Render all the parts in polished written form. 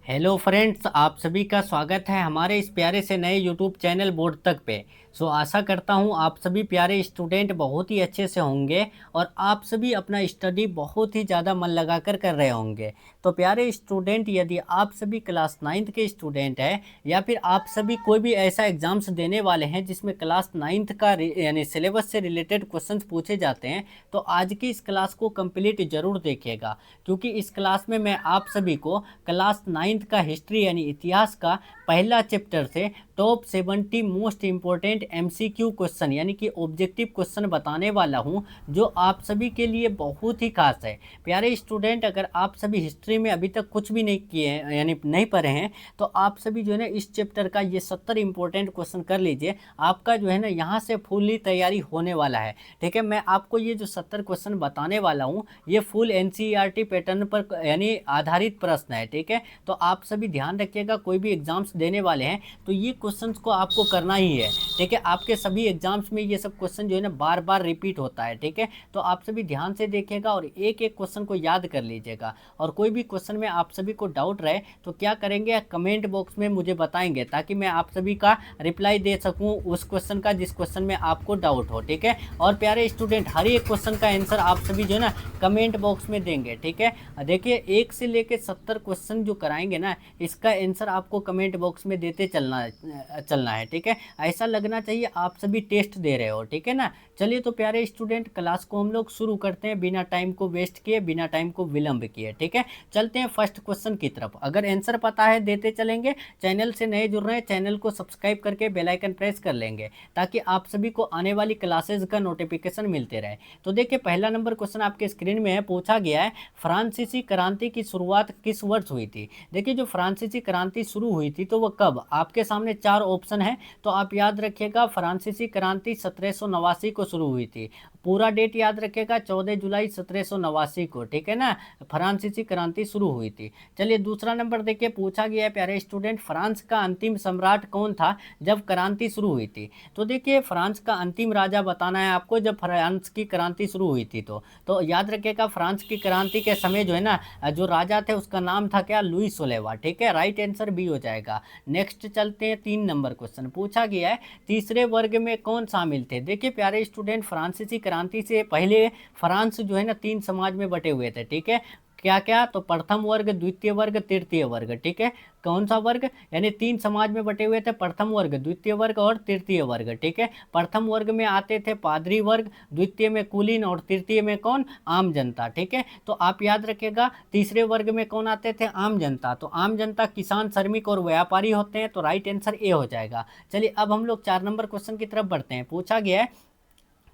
Hello friends, आप सभी का स्वागत है हमारे इस प्यारे से नए यूट्यूब चैनल बोर्ड तक पे। आशा करता हूँ आप सभी प्यारे स्टूडेंट बहुत ही अच्छे से होंगे और आप सभी अपना स्टडी बहुत ही ज़्यादा मन लगाकर कर रहे होंगे। तो प्यारे स्टूडेंट, यदि आप सभी क्लास 9th के स्टूडेंट हैं या फिर आप सभी कोई भी ऐसा एग्ज़ाम्स देने वाले हैं जिसमें क्लास 9th का यानी सिलेबस से रिलेटेड क्वेश्चंस पूछे जाते हैं, तो आज की इस क्लास को कंप्लीट ज़रूर देखिएगा, क्योंकि इस क्लास में मैं आप सभी को क्लास 9th का हिस्ट्री यानी इतिहास का पहला चैप्टर से top 70 most important MCQ question यानी कि ऑब्जेक्टिव क्वेश्चन बताने वाला हूं, जो आप सभी के लिए बहुत ही खास है। प्यारे स्टूडेंट, अगर आप सभी हिस्ट्री में अभी तक कुछ भी नहीं किए हैं यानी नहीं पढ़े हैं, तो आप सभी जो है ना इस चैप्टर का ये 70 इंपॉर्टेंट क्वेश्चन कर लीजिए। आपका जो है ना यहाँ से फुल्ली तैयारी होने वाला है। ठीक है, मैं आपको ये जो 70 क्वेश्चन बताने वाला हूँ ये फुल एनसीईआरटी पैटर्न पर यानी आधारित प्रश्न है। ठीक है, तो आप सभी ध्यान रखिएगा, कोई भी एग्जाम्स देने वाले हैं तो ये क्वेश्चंस को आपको करना ही है। ठीक है, आपके सभी एग्जाम्स में ये सब क्वेश्चन जो है ना बार बार रिपीट होता है। ठीक है, तो आप सभी ध्यान से देखिएगा और एक एक क्वेश्चन को याद कर लीजिएगा। और कोई भी क्वेश्चन में आप सभी को डाउट रहे तो क्या करेंगे, कमेंट बॉक्स में मुझे बताएंगे, ताकि मैं आप सभी का रिप्लाई दे सकूँ उस क्वेश्चन का जिस क्वेश्चन में आपको डाउट हो। ठीक है, और प्यारे स्टूडेंट, हर एक क्वेश्चन का आंसर आप सभी जो है ना कमेंट बॉक्स में देंगे। ठीक है, देखिए 1 से लेकर 70 क्वेश्चन जो कराएंगे ना, इसका आंसर आपको कमेंट बॉक्स में देते चलना है। ठीक है, ऐसा लगना चाहिए आप सभी टेस्ट दे रहे हो। ठीक है ना, चलिए तो प्यारे स्टूडेंट, क्लास को हम लोग शुरू करते हैं बिना टाइम को वेस्ट किए, बिना टाइम को विलंब किए। ठीक है, चलते हैं फर्स्ट क्वेश्चन की तरफ। अगर आंसर पता है देते चलेंगे, चैनल से नए जुड़ रहे हैं चैनल को सब्सक्राइब करके बेल आइकन प्रेस कर लेंगे, ताकि आप सभी को आने वाली क्लासेज का नोटिफिकेशन मिलते रहे। तो देखिए पहला नंबर क्वेश्चन आपके स्क्रीन में है, पूछा गया है फ्रांसीसी क्रांति की शुरुआत किस वर्ष हुई थी। देखिए जो फ्रांसीसी क्रांति शुरू हुई थी तो वह कब, आपके सामने 4 ऑप्शन है, तो आप याद रखिएगा फ्रांसीसी क्रांति 1789 को शुरू हुई थी। पूरा डेट याद रखिएगा 14 जुलाई 1789 को। ठीक है ना, फ्रांसीसी क्रांति शुरू हुई थी। चलिए दूसरा नंबर देखिए, पूछा गया है प्यारे स्टूडेंट, फ्रांस का अंतिम सम्राट कौन था जब क्रांति शुरू हुई थी। तो देखिए फ्रांस का अंतिम राजा बताना है आपको जब फ्रांस की क्रांति शुरू हुई थी। तो याद रखिएगा फ्रांस की क्रांति के समय जो है ना जो राजा थे उसका नाम था क्या, लुई सोलेवा। ठीक है, राइट आंसर बी हो जाएगा। नेक्स्ट चलते हैं, 3 नंबर क्वेश्चन पूछा गया है, तीसरे वर्ग में कौन शामिल थे। देखिए प्यारे स्टूडेंट, फ्रांसीसी क्रांति से पहले फ्रांस जो है ना 3 समाज में बटे हुए थे। ठीक है, क्या क्या, तो प्रथम वर्ग, द्वितीय वर्ग, तृतीय वर्ग। ठीक है, कौन सा वर्ग, यानी 3 समाज में बटे हुए थे, प्रथम वर्ग, द्वितीय वर्ग और तृतीय वर्ग। ठीक है, प्रथम वर्ग में आते थे पादरी वर्ग, द्वितीय में कुलीन और तृतीय में कौन, आम जनता। ठीक है, तो आप याद रखिएगा तीसरे वर्ग में कौन आते थे, आम जनता। तो आम जनता किसान, श्रमिक और व्यापारी होते हैं, तो राइट आंसर ए हो जाएगा। चलिए अब हम लोग 4 नंबर क्वेश्चन की तरफ बढ़ते हैं। पूछा गया है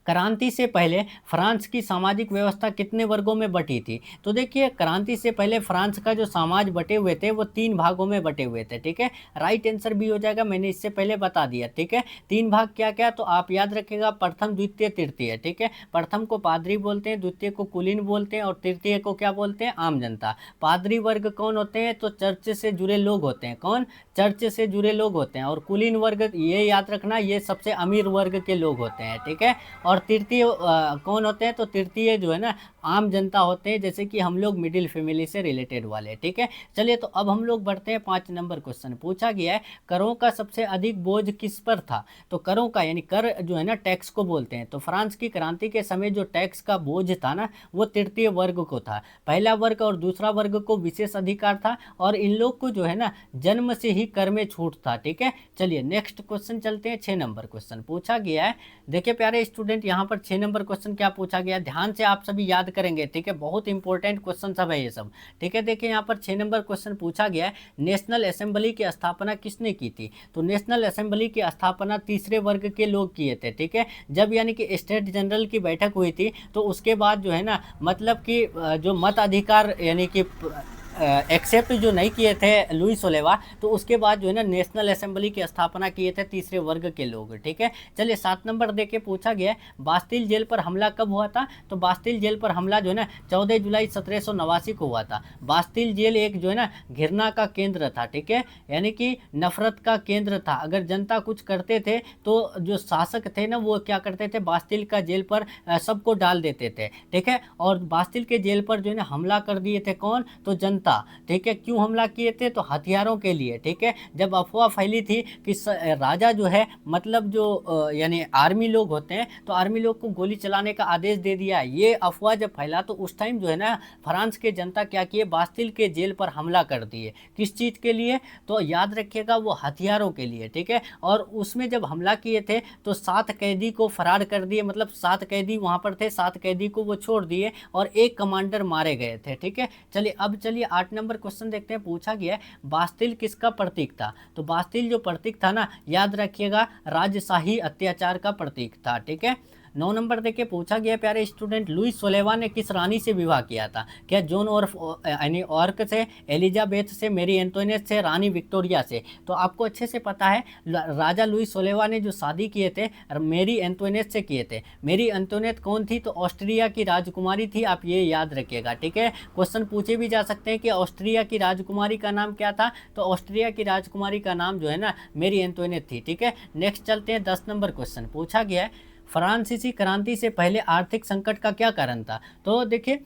क्रांति से पहले फ्रांस की सामाजिक व्यवस्था कितने वर्गों में बटी थी। तो देखिए क्रांति से पहले फ्रांस का जो समाज बटे हुए थे वो 3 भागों में बटे हुए थे। ठीक है, राइट आंसर भी हो जाएगा, मैंने इससे पहले बता दिया। ठीक है, 3 भाग क्या क्या, तो आप याद रखिएगा प्रथम, द्वितीय, तृतीय। ठीक है, प्रथम को पादरी बोलते हैं, द्वितीय को कुलीन बोलते हैं और तृतीय को क्या बोलते हैं, आम जनता। पादरी वर्ग कौन होते हैं, तो चर्च से जुड़े लोग होते हैं। कौन, चर्च से जुड़े लोग होते हैं। और कुलीन वर्ग ये याद रखना, ये सबसे अमीर वर्ग के लोग होते हैं। ठीक है, और तृतीय कौन होते हैं, तो तृतीय जो है ना आम जनता होते हैं, जैसे कि हम लोग मिडिल फैमिली से रिलेटेड वाले। ठीक है, चलिए तो अब हम लोग बढ़ते हैं 5 नंबर क्वेश्चन। पूछा गया है करों का सबसे अधिक बोझ किस पर था। तो करों का यानी कर जो है ना टैक्स को बोलते हैं। तो फ्रांस की क्रांति के समय जो टैक्स का बोझ था ना वो तृतीय वर्ग को था। पहला वर्ग और दूसरा वर्ग को विशेष अधिकार था और इन लोग को जो है ना जन्म से ही कर में छूट था। ठीक है, चलिए नेक्स्ट क्वेश्चन चलते हैं, 6 नंबर क्वेश्चन पूछा गया है। देखिए प्यारे स्टूडेंट, यहाँ पर 6 नंबर क्वेश्चन क्या पूछा गया, ध्यान से आप सभी याद करेंगे। ठीक है, बहुत इंपॉर्टेंट क्वेश्चन सब है ये सब। ठीक है, देखिए यहाँ पर 6 नंबर क्वेश्चन पूछा गया है, नेशनल असेंबली की स्थापना किसने की थी। तो नेशनल असेंबली की स्थापना तीसरे वर्ग के लोग किए थे। ठीक है, जब यानी कि स्टेट जनरल की बैठक हुई थी तो उसके बाद जो है ना मतलब कि जो मत अधिकार यानी कि एक्सेप्ट जो नहीं किए थे लुई सोलेवा, तो उसके बाद जो है ना नेशनल असेंबली की स्थापना किए थे तीसरे वर्ग के लोग। ठीक है, चलिए 7 नंबर देके पूछा गया बास्तिल जेल पर हमला कब हुआ था। तो बास्तिल जेल पर हमला जो है ना 14 जुलाई 1789 को हुआ था। बास्तिल जेल एक जो है ना घृणा का केंद्र था। ठीक है, यानी कि नफरत का केंद्र था। अगर जनता कुछ करते थे तो जो शासक थे ना वो क्या करते थे, बास्तिल का जेल पर सबको डाल देते थे। ठीक है, और बास्तिल के जेल पर जो है ना हमला कर दिए थे कौन, तो जनता था, ठीक है। क्यों हमला किए थे? तो हथियारों के लिए, ठीक है। जब अफवाह फैली थी कि राजा जो है मतलब जो यानी आर्मी लोग होते हैं तो आर्मी लोग को गोली चलाने का आदेश दे दिया, ये अफवाह जब फैला तो उस टाइम जो है ना फ्रांस के जनता क्या किए, बास्तिल के जेल पर हमला कर दिए। किस चीज़ के लिए? तो याद रखिएगा वो हथियारों के लिए, ठीक है। और उसमें जब हमला किए थे तो 7 कैदी को फरार कर दिए, मतलब 7 कैदी वहां पर थे, 7 कैदी को वो छोड़ दिए और एक कमांडर मारे गए थे, ठीक है। चलिए अब चलिए 8 नंबर क्वेश्चन देखते हैं। पूछा गया है बास्तिल किसका प्रतीक था? तो बास्तिल जो प्रतीक था ना, याद रखिएगा राजशाही अत्याचार का प्रतीक था, ठीक है। 9 नंबर देखिए पूछा गया प्यारे स्टूडेंट, लुइस सोलेवा ने किस रानी से विवाह किया था? क्या जॉन और यानी ऑर्क से, एलिजाबेथ से, मेरी एंटोनेट से, रानी विक्टोरिया से? तो आपको अच्छे से पता है राजा लुइस सोलेवा ने जो शादी किए थे मेरी एंटोनेट से किए थे। मेरी एंटोनेट कौन थी? तो ऑस्ट्रिया की राजकुमारी थी, आप ये याद रखिएगा, ठीक है। क्वेश्चन पूछे भी जा सकते हैं कि ऑस्ट्रिया की राजकुमारी का नाम क्या था? तो ऑस्ट्रिया की राजकुमारी का नाम जो है ना मेरी एंटोनेट थी, ठीक है। नेक्स्ट चलते हैं 10 नंबर क्वेश्चन। पूछा गया है फ्रांसीसी क्रांति से पहले आर्थिक संकट का क्या कारण था? तो देखिए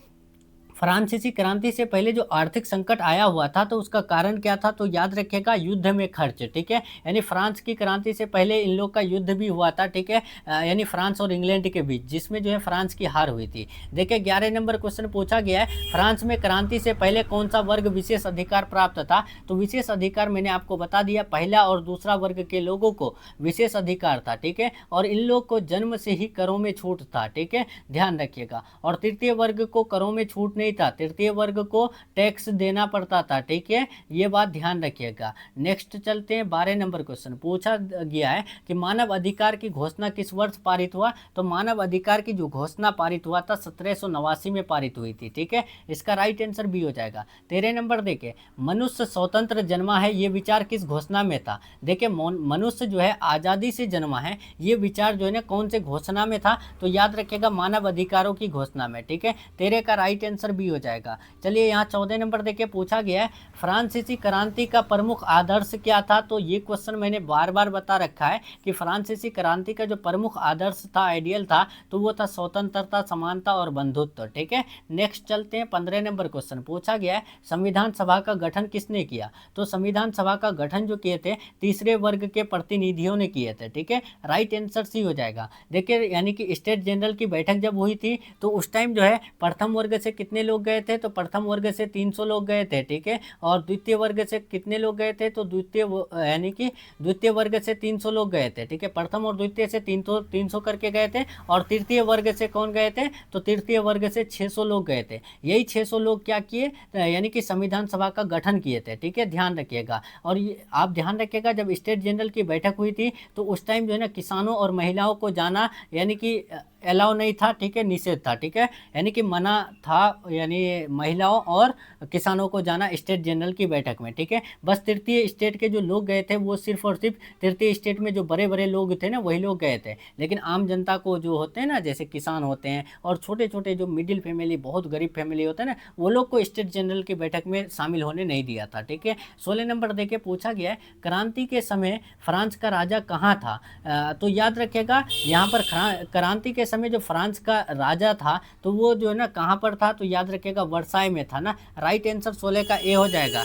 फ्रांसीसी क्रांति से पहले जो आर्थिक संकट आया हुआ था तो उसका कारण क्या था? तो याद रखिएगा युद्ध में खर्च, ठीक है। यानी फ्रांस की क्रांति से पहले इन लोग का युद्ध भी हुआ था, ठीक है, यानी फ्रांस और इंग्लैंड के बीच, जिसमें जो है फ्रांस की हार हुई थी। देखिए 11 नंबर क्वेश्चन पूछा गया है फ्रांस में क्रांति से पहले कौन सा वर्ग विशेष अधिकार प्राप्त था? तो विशेष अधिकार मैंने आपको बता दिया, पहला और दूसरा वर्ग के लोगों को विशेष अधिकार था, ठीक है। और इन लोग को जन्म से ही करों में छूट था, ठीक है, ध्यान रखिएगा। और तृतीय वर्ग को करों में छूट नहीं था, तृतीय वर्ग को टैक्स देना पड़ता था, ठीक है, ये बात ध्यान रखिएगा। नेक्स्ट चलते हैं 12 नंबर क्वेश्चन। पूछा गया है कि मानव अधिकार की घोषणा किस वर्ष पारित हुआ? तो मानव अधिकार की जो घोषणा पारित हुआ था 1789 में पारित हुई थी, ठीक है। इसका राइट आंसर बी हो जाएगा। 13 नंबर देखे मनुष्य स्वतंत्र जन्मा है, ये विचार किस घोषणा में था? देखिए मनुष्य जो है आज़ादी से जन्मा है, ये विचार जो है ना कौन से घोषणा में था? तो याद रखिएगा मानव अधिकारों की घोषणा में, ठीक है। 13 का राइट आंसर बी हो जाएगा। चलिए यहाँ 14 नंबर देखिए पूछा गया है फ्रांसीसी क्रांति का प्रमुख आदर्श क्या था? तो ये क्वेश्चन मैंने बार बार बता रखा है कि फ्रांसीसी क्रांति का जो प्रमुख आदर्श था, आइडियल था, तो वो था स्वतंत्रता, समानता और बंधुत्व, ठीक है। नेक्स्ट चलते हैं 15 नंबर क्वेश्चन। पूछा गया है संविधान सभा का गठन किसने किया? तो संविधान सभा का गठन जो किए थे तीसरे वर्ग के प्रतिनिधियों ने किए थे, ठीक है। राइट आंसर सी हो जाएगा। देखिए यानी कि स्टेट जनरल की बैठक जब हुई थी तो उस टाइम जो है प्रथम वर्ग से कितने लोग गए थे? तो प्रथम वर्ग से 300 लोग गए थे, ठीक है। और द्वितीय वर्ग से कितने लोग गए थे? तो द्वितीय यानी कि द्वितीय वर्ग से 300 लोग गए थे, ठीक है। प्रथम और द्वितीय से 300 करके गए थे। और तृतीय वर्ग से कौन गए थे? तो तृतीय वर्ग से 600 लोग गए थे। यही 600 लोग क्या किए? यानी कि संविधान सभा का गठन किए थे, ठीक है, ध्यान रखिएगा। और आप ध्यान रखिएगा जब स्टेट जनरल की बैठक हुई थी तो उस टाइम जो है ना किसानों और महिलाओं को जाना यानी कि अलाउ नहीं था, ठीक है, निषेध था, ठीक है, यानी कि मना था, यानी महिलाओं और किसानों को जाना स्टेट जनरल की बैठक में, ठीक है। बस तृतीय स्टेट के जो लोग गए थे वो सिर्फ और सिर्फ तृतीय स्टेट में जो बड़े बड़े लोग थे ना वही लोग गए थे, लेकिन आम जनता को जो होते हैं ना जैसे किसान होते हैं और छोटे छोटे जो मिडिल फैमिली, बहुत गरीब फैमिली होते हैं ना, वो लोग को स्टेट जनरल की बैठक में शामिल होने नहीं दिया था, ठीक है। 16 नंबर देके पूछा गया है क्रांति के समय फ्रांस का राजा कहाँ था? तो याद रखिएगा यहाँ पर क्रांति के समय जो फ्रांस का राजा था तो वो जो है ना कहाँ पर था? तो याद रखिएगा वर्साई में था ना। राइट आंसर 16 का ए हो जाएगा।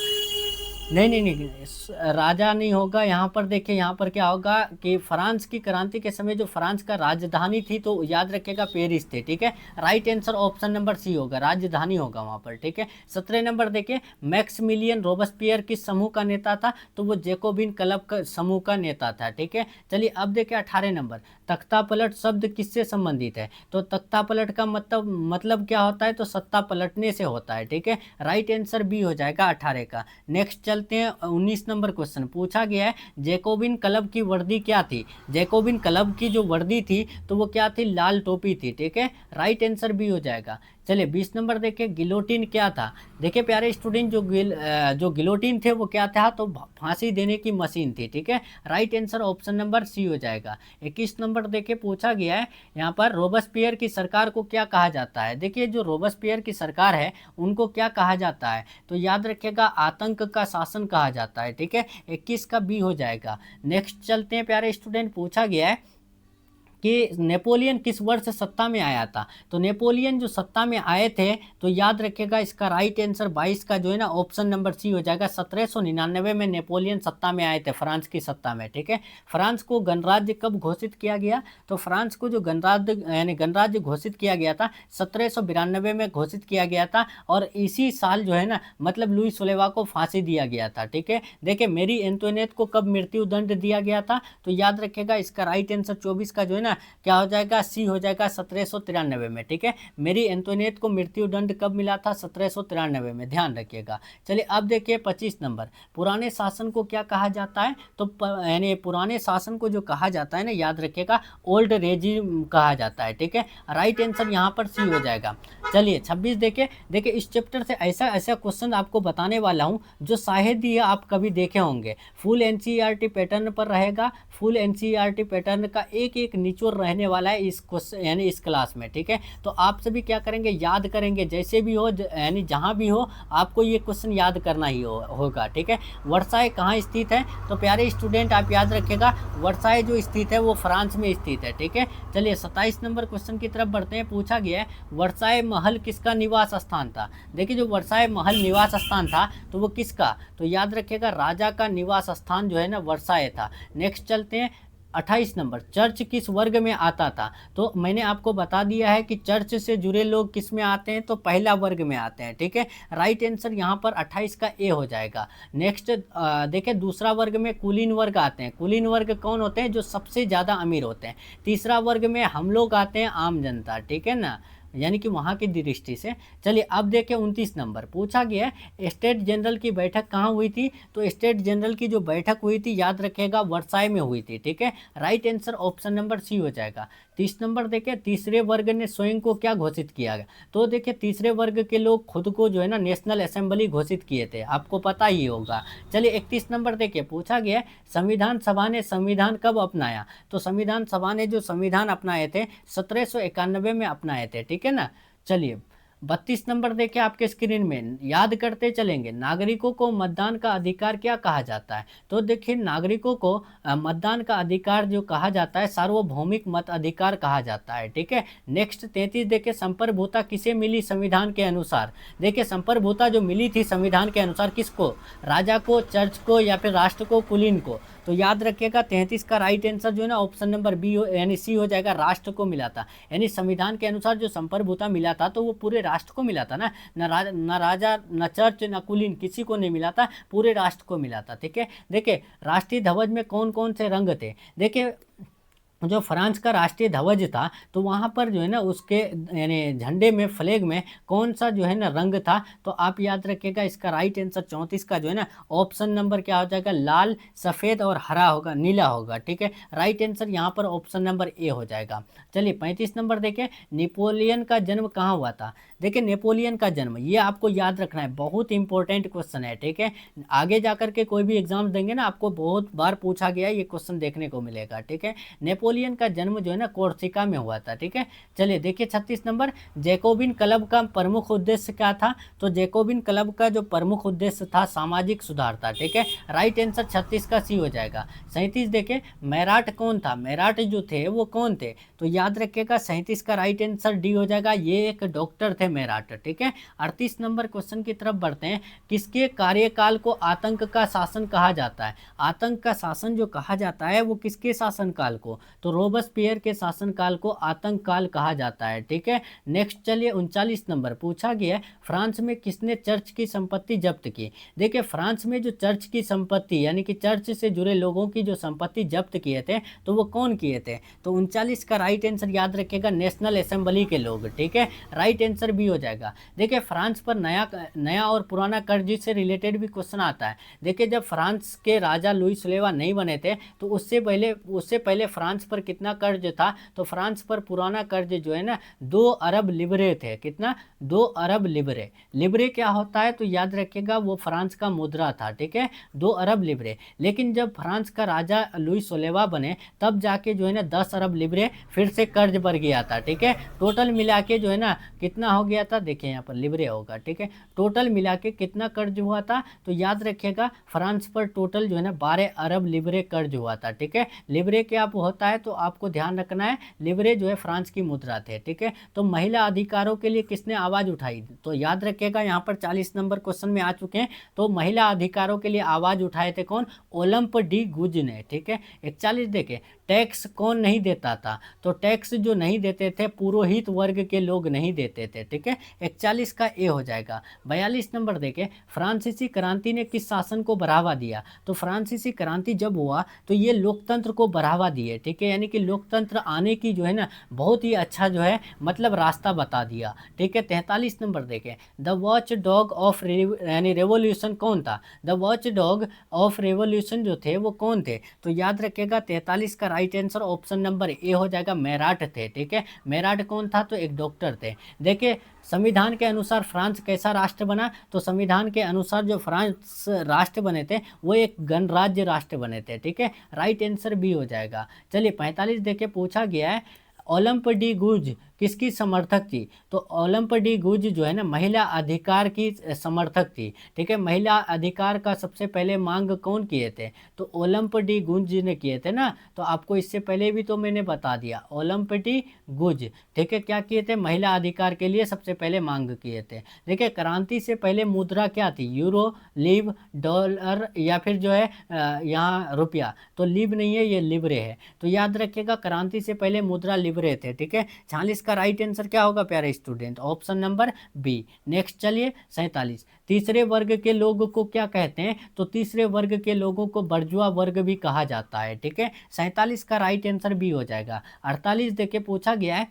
नहीं नहीं नहीं, राजा नहीं होगा यहाँ पर। देखिए यहाँ पर क्या होगा कि फ्रांस की क्रांति के समय जो फ्रांस का राजधानी थी तो याद रखिएगा पेरिस थे, ठीक है। Right answer option number C होगा, राजधानी होगा वहाँ पर, ठीक है। 17 नंबर देखिए मैक्सिमिलियन रोबेस्पियर किस समूह का नेता था? तो वो जैकोबिन क्लब का समूह का नेता था, ठीक है। चलिए अब देखिए 18 नंबर तख्ता पलट शब्द किससे संबंधित है? तो तख्ता पलट का मतलब क्या होता है? तो सत्ता पलटने से होता है, ठीक है। राइट आंसर बी हो जाएगा 18 का। नेक्स्ट चलते हैं 19 नंबर क्वेश्चन। पूछा गया है जैकोबिन क्लब की वर्दी क्या थी? जैकोबिन क्लब की जो वर्दी थी तो वो क्या थी? लाल टोपी थी, ठीक है। राइट आंसर बी हो जाएगा। चलिए 20 नंबर देखिए गिलोटिन क्या था? देखिए प्यारे स्टूडेंट जो गिलोटिन थे वो क्या था? तो फांसी देने की मशीन थी, ठीक है। Right answer option number C हो जाएगा। 21 नंबर देखिए पूछा गया है यहाँ पर रोबेस्पियर की सरकार को क्या कहा जाता है? देखिए जो रोबेस्पियर की सरकार है उनको क्या कहा जाता है? तो याद रखिएगा आतंक का शासन कहा जाता है, ठीक है। 21 का बी हो जाएगा। नेक्स्ट चलते हैं प्यारे स्टूडेंट। पूछा गया है कि नेपोलियन किस वर्ष सत्ता में आया था। तो नेपोलियन जो सत्ता में आए थे, तो याद रखिएगा इसका राइट आंसर 22 का जो है ना ऑप्शन नंबर सी हो जाएगा। 1799 में नेपोलियन सत्ता में आए थे, फ्रांस की सत्ता में, ठीक है। फ्रांस को गणराज्य कब घोषित किया गया? तो फ्रांस को जो गणराज्य यानी गणराज्य घोषित किया गया था 1792 में घोषित किया गया था, और इसी साल जो है ना मतलब लुई सोलेवा को फांसी दिया गया था, ठीक है। देखिए मेरी एंटोनेट को कब मृत्यु दंड दिया गया था? तो याद रखिएगा इसका राइट आंसर 24 का जो है ना क्या हो जाएगा, सी हो जाएगा 1793 में, ठीक है। मेरी एंटोनेट को मृत्यु दंड कब मिला था? 1793 में, ध्यान रखिएगा। चलिए अब देखिए 25 नंबर, पुराने शासन को क्या कहा जाता है? तो यानी पुराने शासन को जो कहा जाता है ना, याद रखिएगा ओल्ड रेजिम कहा जाता है, ठीक है। राइट आंसर यहाँ पर सी हो जाएगा। चलिए 26 देखिए इस चैप्टर से ऐसा ऐसा क्वेश्चन आपको बताने वाला हूँ जो शायद ही आप कभी देखे होंगे। फुल एनसीईआरटी पैटर्न पर रहेगा, फुल एनसीईआरटी पैटर्न का एक एक निचोड़ रहने वाला है इस क्वेश्चन यानी इस क्लास में, ठीक है। तो आप सभी क्या करेंगे, याद करेंगे, जैसे भी हो यानी जहाँ भी हो आपको ये क्वेश्चन याद करना ही होगा, ठीक है। वर्साई कहाँ स्थित है? तो प्यारे स्टूडेंट आप याद रखिएगा वर्साई जो स्थित है वो फ्रांस में स्थित है, ठीक है। चलिए 27 नंबर क्वेश्चन की तरफ बढ़ते हैं। पूछा गया है वर्साई महल किसका निवास स्थान था? देखिए जो वर्साई महल निवास स्थान था तो वो किसका? तो याद रखिएगा राजा का निवास स्थान जो है ना वर्साई था। नेक्स्ट चलते हैं 28 नंबर, चर्च किस वर्ग में आता था? तो मैंने आपको बता दिया है कि चर्च से जुड़े लोग किस में आते हैं, तो पहला वर्ग में आते हैं, ठीक है। राइट आंसर यहाँ पर 28 का ए हो जाएगा। नेक्स्ट देखिए दूसरा वर्ग में कुलीन वर्ग आते हैं। कुलीन वर्ग कौन होते हैं? जो सबसे ज़्यादा अमीर होते हैं। तीसरा वर्ग में हम लोग आते हैं आम जनता, ठीक है ना, यानी कि वहाँ की दृष्टि से। चलिए अब देखें 29 नंबर, पूछा गया है स्टेट जनरल की बैठक कहाँ हुई थी? तो स्टेट जनरल की जो बैठक हुई थी याद रखिएगा वर्साई में हुई थी, ठीक है। Right answer option number C हो जाएगा। 30 नंबर देखिए तीसरे वर्ग ने स्वयं को क्या घोषित किया गया? तो देखिए तीसरे वर्ग के लोग खुद को जो है ना नेशनल असेंबली घोषित किए थे, आपको पता ही होगा। चलिए 31 नंबर देखिए पूछा गया संविधान सभा ने संविधान कब अपनाया? तो संविधान सभा ने जो संविधान अपनाए थे 1791 में अपनाए थे, ठीक है ना। चलिए 32 नंबर देखिए आपके स्क्रीन में, याद करते चलेंगे नागरिकों को मतदान का अधिकार क्या कहा जाता है? तो देखिए नागरिकों को मतदान का अधिकार जो कहा जाता है सार्वभौमिक मत अधिकार कहा जाता है, ठीक है। नेक्स्ट 33 देखिए संप्रभुता किसे मिली संविधान के अनुसार? देखिए संप्रभुता जो मिली थी संविधान के अनुसार किसको? राजा को, चर्च को, या फिर राष्ट्र को, कुलीन को? तो याद रखिएगा 33 का राइट आंसर जो है ना ऑप्शन नंबर बी यानी सी हो जाएगा, राष्ट्र को मिला था। यानी संविधान के अनुसार जो संप्रभुता मिला था तो वो पूरे राष्ट्र को मिला था ना, न राजा न चर्च न कुलीन किसी को नहीं मिला था, पूरे राष्ट्र को मिला था, ठीक है। देखिए राष्ट्रीय ध्वज में कौन कौन से रंग थे? देखिए जो फ्रांस का राष्ट्रीय ध्वज था तो वहाँ पर जो है ना उसके यानी झंडे में, फ्लैग में कौन सा जो है ना रंग था? तो आप याद रखिएगा इसका राइट आंसर 34 का जो है ना ऑप्शन नंबर क्या हो जाएगा, लाल, सफ़ेद और हरा होगा, नीला होगा, ठीक है। राइट आंसर यहाँ पर ऑप्शन नंबर ए हो जाएगा। चलिए 35 नंबर देखिए नेपोलियन का जन्म कहाँ हुआ था? देखिए नेपोलियन का जन्म ये आपको याद रखना है, बहुत इंपॉर्टेंट क्वेश्चन है, ठीक है। आगे जाकर के कोई भी एग्जाम देंगे ना आपको बहुत बार पूछा गया ये क्वेश्चन देखने को मिलेगा, ठीक है। नेपोलियन का जन्म जो है ना कोर्सिका में हुआ था, ठीक है। चलिए देखिए 36 नंबर, जैकोबिन क्लब का प्रमुख उद्देश्य क्या था? तो जैकोबिन क्लब का जो प्रमुख उद्देश्य था सामाजिक सुधार था, ठीक है। राइट आंसर 36 का सी हो जाएगा। 37 देखिए मैराट कौन था? मैराट जो थे वो कौन थे? तो याद रखिएगा 37 का राइट आंसर डी हो जाएगा, ये एक डॉक्टर थे मैराट, ठीक है। 38 नंबर क्वेश्चन की तरफ बढ़ते हैं, किसके कार्यकाल को आतंक का शासन कहा जाता है? आतंक का शासन जो कहा जाता है वो किसके शासनकाल को? तो रोबस्पियर के शासनकाल को आतंक काल कहा जाता है, ठीक है। नेक्स्ट चलिए 39 नंबर, पूछा गया है फ्रांस में किसने चर्च की संपत्ति जब्त की? देखिए फ्रांस में जो चर्च की संपत्ति यानी कि चर्च से जुड़े लोगों की जो संपत्ति जब्त किए थे तो वो कौन किए थे? तो 39 का राइट आंसर याद रखिएगा नेशनल असेंबली के लोग, ठीक है। राइट आंसर भी हो जाएगा। देखिए फ्रांस पर नया और पुराना कर्ज से रिलेटेड भी क्वेश्चन आता है। देखिए जब फ्रांस के राजा लुई सोलेवा नहीं बने थे तो उससे पहले फ्रांस पर कितना कर्ज था? तो फ्रांस पर पुराना कर्ज जो है ना 2 अरब लिबरे थे। कितना? 2 अरब लिबरे। लिबरे क्या होता है? तो याद रखिएगा वो फ्रांस का मुद्रा था, ठीक है, 2 अरब लिबरे। लेकिन जब फ्रांस का राजा लुई सोलेवा बने तब जाके जो है ना 10 अरब लिबरे फिर से कर्ज बढ़ गया था, ठीक है। टोटल मिला के जो है ना कितना हो गया था? देखिए यहाँ पर लिबरे होगा, ठीक है। टोटल मिला के कितना कर्ज हुआ था? तो याद रखिएगा फ्रांस पर टोटल जो है ना 12 अरब लिबरे कर्ज हुआ था, ठीक है। लिबरे क्या होता है? है तो आपको ध्यान रखना है लिवरे जो है फ्रांस की मुद्रा थे, ठीक है। तो महिला अधिकारों के लिए किसने आवाज़ उठाई, तो याद रखिएगा यहाँ पर 40 नंबर क्वेश्चन में आ चुके हैं। तो महिला अधिकारों के लिए आवाज़ उठाए थे कौन, ओलंप डी गुज ने, ठीक है। 41 देखे, टैक्स कौन नहीं देता था, तो टैक्स जो नहीं देते थे पुरोहित वर्ग के लोग नहीं देते थे, ठीक है। 41 का ए हो जाएगा। 42 नंबर देखे, फ्रांसीसी क्रांति ने किस शासन को बढ़ावा दिया, तो फ्रांसीसी क्रांति जब हुआ तो ये लोकतंत्र को बढ़ावा दिए, ठीक है। यानी कि लोकतंत्र आने की जो है ना बहुत ही अच्छा जो है मतलब रास्ता बता दिया, ठीक है। 43 नंबर देखें, द वॉच डॉग ऑफ यानी रेवोल्यूशन कौन था, the watch dog of revolution जो थे वो कौन थे, तो याद रखिएगा 43 का right answer option number A हो जाएगा, मेराट थे, ठीक है। मेराट कौन था, तो एक डॉक्टर थे। देखिए संविधान के अनुसार फ्रांस कैसा राष्ट्र बना, तो संविधान के अनुसार जो फ्रांस राष्ट्र बने थे वो एक गणराज्य राष्ट्र बने थे, ठीक है। राइट आंसर बी हो जाएगा। चलिए 45 देखिए पूछा गया है, ओलंप डी गुज किसकी समर्थक थी, तो ओलंप डी गुज जो है ना महिला अधिकार की समर्थक थी, ठीक है। महिला अधिकार का सबसे पहले मांग कौन किए थे, तो ओलंप डी गुज ने किए थे ना, तो आपको इससे पहले भी तो मैंने बता दिया ओलंप डी गुज, ठीक है। क्या किए थे, महिला अधिकार के लिए सबसे पहले मांग किए थे। देखिए क्रांति से पहले मुद्रा क्या थी, यूरो, लीव, डॉलर या फिर जो है यहाँ रुपया, तो लीव नहीं है ये लिवरे है, तो याद रखिएगा क्रांति से पहले मुद्रा लिवरे थे, ठीक है। 46 का राइट आंसर क्या होगा प्यारे student, option number B. Next चलिए 47, तीसरे वर्ग के लोग को क्या कहते हैं, तो तीसरे वर्ग के लोगों को बर्जुआ वर्ग भी कहा जाता है, ठीक है। 47 का राइट आंसर बी हो जाएगा। 48 देखिए पूछा गया है,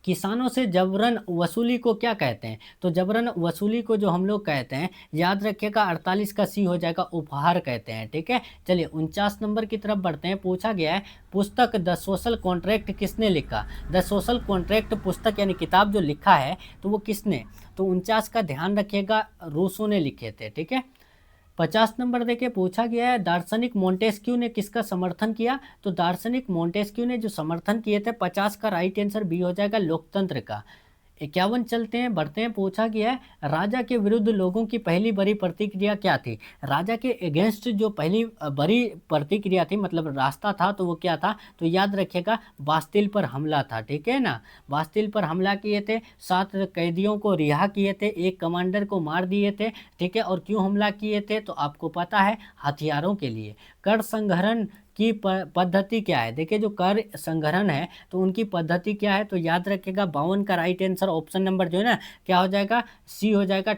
किसानों से जबरन वसूली को क्या कहते हैं, तो जबरन वसूली को जो हम लोग कहते हैं याद रखिएगा 48 का सी हो जाएगा, उपहार कहते हैं, ठीक है। चलिए 49 नंबर की तरफ बढ़ते हैं। पूछा गया है पुस्तक द सोशल कॉन्ट्रैक्ट किसने लिखा, द सोशल कॉन्ट्रैक्ट पुस्तक यानी किताब जो लिखा है तो वो किसने, तो 49 का ध्यान रखिएगा रूसो ने लिखे थे, ठीक है। 50 नंबर देखिए पूछा गया है, दार्शनिक मोंटेस्क्यू ने किसका समर्थन किया, तो दार्शनिक मोंटेस्क्यू ने जो समर्थन किए थे 50 का राइट आंसर बी हो जाएगा, लोकतंत्र का। 51 चलते हैं बढ़ते हैं। पूछा गया है, राजा के विरुद्ध लोगों की पहली बड़ी प्रतिक्रिया क्या थी, राजा के अगेंस्ट जो पहली बड़ी प्रतिक्रिया थी मतलब रास्ता था तो वो क्या था, तो याद रखिएगा बास्तिल पर हमला था, ठीक है ना। बास्तिल पर हमला किए थे, 7 कैदियों को रिहा किए थे, एक कमांडर को मार दिए थे, ठीक है। और क्यों हमला किए थे, तो आपको पता है हथियारों के लिए। कर संग्रहण की पद्धति क्या है, देखिए जो कर संग्रहण है तो उनकी पद्धति क्या है, तो याद रखिएगा 52 का राइट आंसर ऑप्शन नंबर जो है ना क्या हो जाएगा, सी हो जाएगा,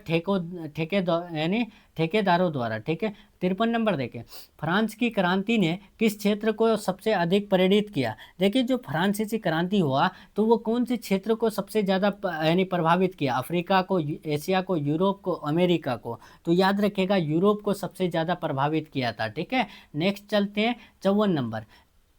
यानी ठेकेदारों द्वारा, ठीक है। 53 नंबर देखें, फ्रांस की क्रांति ने किस क्षेत्र को सबसे अधिक प्रेरित किया, देखिए जो फ्रांसीसी क्रांति हुआ तो वो कौन से क्षेत्र को सबसे ज़्यादा यानी प्रभावित किया, अफ्रीका को, एशिया को, यूरोप को, अमेरिका को, तो याद रखिएगा यूरोप को सबसे ज़्यादा प्रभावित किया था, ठीक है। नेक्स्ट चलते हैं 54 नंबर,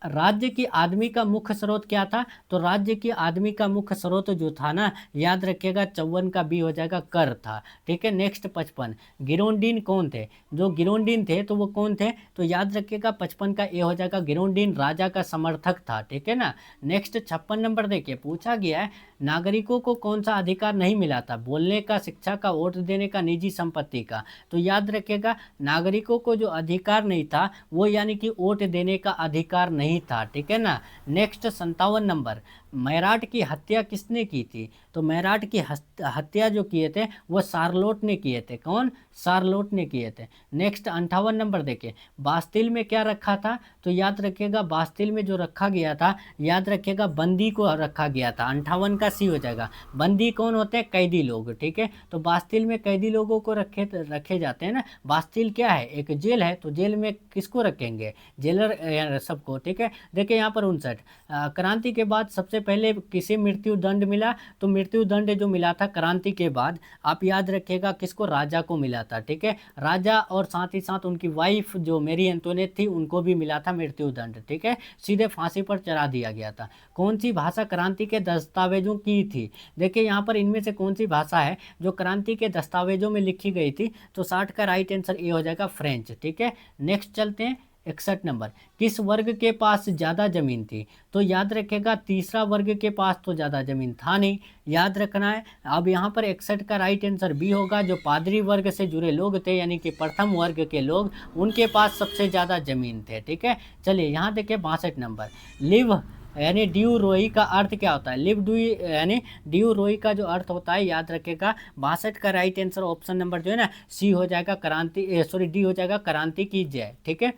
राज्य की आदमी का मुख्य स्रोत क्या था, तो राज्य की आदमी का मुख्य स्रोत जो था ना याद रखिएगा 54 का बी हो जाएगा, कर था, ठीक है। नेक्स्ट 55, गिरोंडीन कौन थे, जो गिरोंडीन थे तो वो कौन थे, तो याद रखिएगा 55 का ए हो जाएगा, गिरोंडीन राजा का समर्थक था, ठीक है ना। नेक्स्ट 56 नंबर देखिए पूछा गया है, नागरिकों को कौन सा अधिकार नहीं मिला था, बोलने का, शिक्षा का, वोट देने का, निजी संपत्ति का, तो याद रखिएगा नागरिकों को जो अधिकार नहीं था वो यानी कि वोट देने का अधिकार नहीं था, ठीक है ना। नेक्स्ट 57 नंबर, मेराट की हत्या किसने की थी, तो मेराट की हत्या जो किए थे वो शार्लोट ने किए थे, कौन, शार्लोट ने किए थे। नेक्स्ट 58 नंबर देखिए, बास्तिल में क्या रखा था, तो याद रखिएगा बास्तिल में जो रखा गया था याद रखिएगा बंदी को रखा गया था, 58 का सी हो जाएगा। बंदी कौन होते हैं, कैदी लोग, ठीक है। तो बास्तिल में कैदी लोगों को रखे जाते हैं ना। बास्तिल क्या है, एक जेल है, तो जेल में किसको रखेंगे, जेलर सबको, ठीक है। देखिए यहाँ पर 59, क्रांति के बाद सबसे पहले किसे मृत्यु दंड मिला, तो मृत्यु दंड जो मिला था क्रांति के बाद आप याद रखिएगा किसको, राजा को मिला था, ठीक है। राजा और साथ ही साथ उनकी वाइफ जो मेरी एंटोनेट थी उनको भी मिला था मृत्यु दंड, ठीक है। सीधे फांसी पर चढ़ा दिया गया था। कौन सी भाषा क्रांति के दस्तावेजों की थी, देखिए यहाँ पर इनमें से कौन सी भाषा है जो क्रांति के दस्तावेजों में लिखी गई थी, तो 60 का राइट आंसर ये हो जाएगा, फ्रेंच, ठीक है। नेक्स्ट चलते हैं 61 नंबर, किस वर्ग के पास ज़्यादा ज़मीन थी? तो याद रखिएगा तीसरा वर्ग के पास तो ज़्यादा ज़मीन था नहीं, याद रखना है। अब यहाँ पर 61 का राइट आंसर बी होगा, जो पादरी वर्ग से जुड़े लोग थे यानी कि प्रथम वर्ग के लोग, उनके पास सबसे ज़्यादा ज़मीन थे, ठीक है। चलिए यहाँ देखिए 62 नंबर, लिव यानी ड्यू रोई का अर्थ क्या होता है? लिव डू यानी ड्यू रोई का जो अर्थ होता है, याद रखिएगा 62 का राइट आंसर ऑप्शन नंबर जो है ना सी हो जाएगा, क्रांति सॉरी डी हो जाएगा, क्रांति की जय, ठीक है।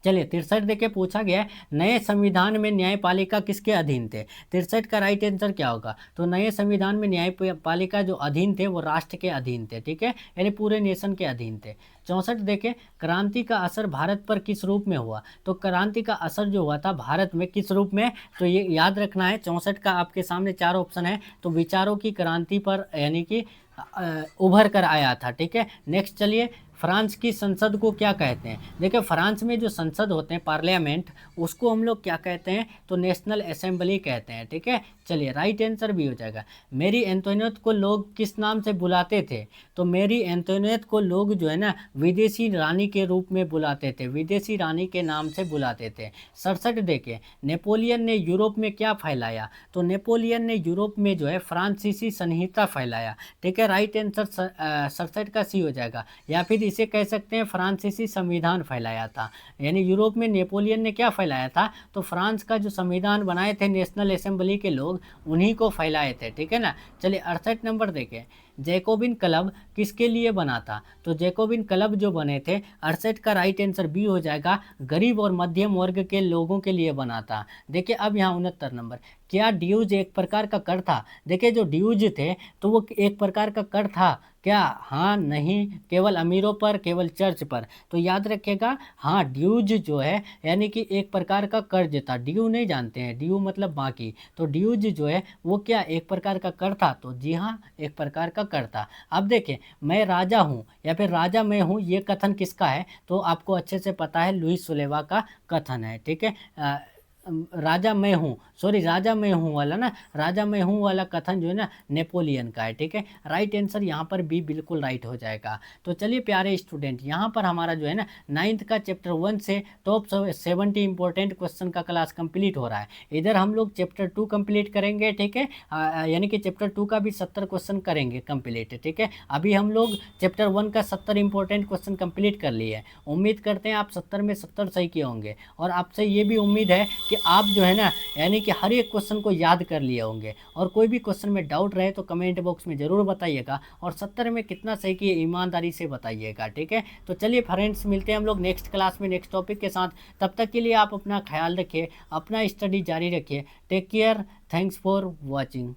चलिए 63 देखिए पूछा गया है, नए संविधान में न्यायपालिका किसके अधीन थे? 63 का राइट आंसर क्या होगा? तो नए संविधान में न्यायपालिका जो अधीन थे वो राष्ट्र के अधीन थे, ठीक है, यानी पूरे नेशन के अधीन थे। 64 देखें, क्रांति का असर भारत पर किस रूप में हुआ? तो क्रांति का असर जो हुआ था भारत में किस रूप में? तो ये याद रखना है, 64 का आपके सामने 4 ऑप्शन है, तो विचारों की क्रांति पर यानी कि उभर कर आया था, ठीक है। नेक्स्ट चलिए, फ्रांस की संसद को क्या कहते हैं? देखिए फ्रांस में जो संसद होते हैं पार्लियामेंट, उसको हम लोग क्या कहते हैं? तो नेशनल असेंबली कहते हैं, ठीक है। चलिए राइट आंसर भी हो जाएगा। मेरी एंटोनियट को लोग किस नाम से बुलाते थे? तो मेरी एंटोनियट को लोग जो है ना विदेशी रानी के रूप में बुलाते थे, विदेशी रानी के नाम से बुलाते थे। 67 देखिए, नेपोलियन ने यूरोप में क्या फैलाया? तो नेपोलियन ने यूरोप में जो है फ्रांसीसी संहिता फैलाया, ठीक है। राइट आंसर 67 का सी हो जाएगा, या फिर इसे कह सकते हैं फ्रांसीसी संविधान फैलाया था, यानी यूरोप में नेपोलियन ने क्या फैलाया था? तो फ्रांस का जो संविधान बनाए थे नेशनल असेंबली के लोग, उन्हीं को फैलाए थे, ठीक है ना। चलिए 68 नंबर देखें, जैकोबिन क्लब किसके लिए बना था? तो जैकोबिन क्लब जो बने थे, 68 का राइट आंसर बी हो जाएगा, गरीब और मध्यम वर्ग के लोगों के लिए बना था। देखिए अब यहाँ 69 नंबर, क्या ड्यूज एक प्रकार का कर था? देखिए जो ड्यूज थे तो वो एक प्रकार का कर था क्या? हाँ नहीं, केवल अमीरों पर, केवल चर्च पर। तो याद रखिएगा, हाँ ड्यूज जो है यानी कि एक प्रकार का कर्ज था। ड्यू नहीं जानते हैं, ड्यू मतलब बाकी, तो ड्यूज जो है वो क्या एक प्रकार का कर था? तो जी हाँ, एक प्रकार का कर था। अब देखें, मैं राजा हूँ या फिर राजा मैं हूँ, ये कथन किसका है? तो आपको अच्छे से पता है, लुई सुलेवा का कथन है, ठीक है। राजा मैं हूँ, सॉरी राजा मैं हूँ वाला ना, राजा मैं हूँ वाला कथन जो है ना नेपोलियन का है, ठीक है। राइट आंसर यहाँ पर बी बिल्कुल राइट हो जाएगा। तो चलिए प्यारे स्टूडेंट, यहाँ पर हमारा जो है ना 9th का चैप्टर 1 से टॉप 70 इंपॉर्टेंट क्वेश्चन का क्लास कंप्लीट हो रहा है। इधर हम लोग चैप्टर 2 कंप्लीट करेंगे, ठीक है, यानी कि चैप्टर 2 का भी 70 क्वेश्चन करेंगे कंप्लीट, ठीक है। अभी हम लोग चैप्टर 1 का 70 इंपॉर्टेंट क्वेश्चन कंप्लीट कर लिए। उम्मीद करते हैं आप 70 में 70 सही किए होंगे, और आपसे ये भी उम्मीद है कि आप जो है ना यानी कि हर एक क्वेश्चन को याद कर लिए होंगे। और कोई भी क्वेश्चन में डाउट रहे तो कमेंट बॉक्स में ज़रूर बताइएगा, और 70 में कितना सही किए ईमानदारी से बताइएगा, ठीक है। तो चलिए फ्रेंड्स, मिलते हैं हम लोग नेक्स्ट क्लास में नेक्स्ट टॉपिक के साथ। तब तक के लिए आप अपना ख्याल रखिए, अपना स्टडी जारी रखिए। Take care, thanks for watching.